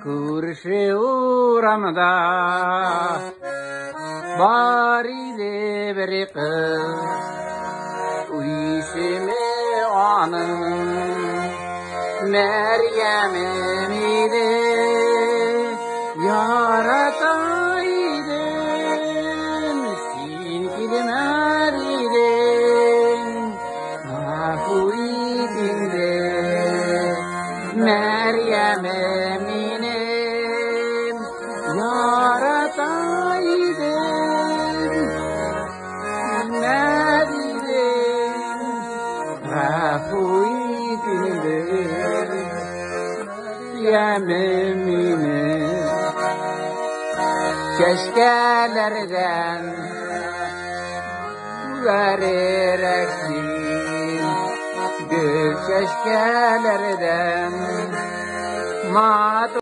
Kurşu ramada bari de beriq uyşime anın Meryem'imide yarataydın sin gidmeridin ahuidinde Meryem'im yarataydın neredin ahuidinde Meryem'im keşkelerden verereksin gül keşkelerden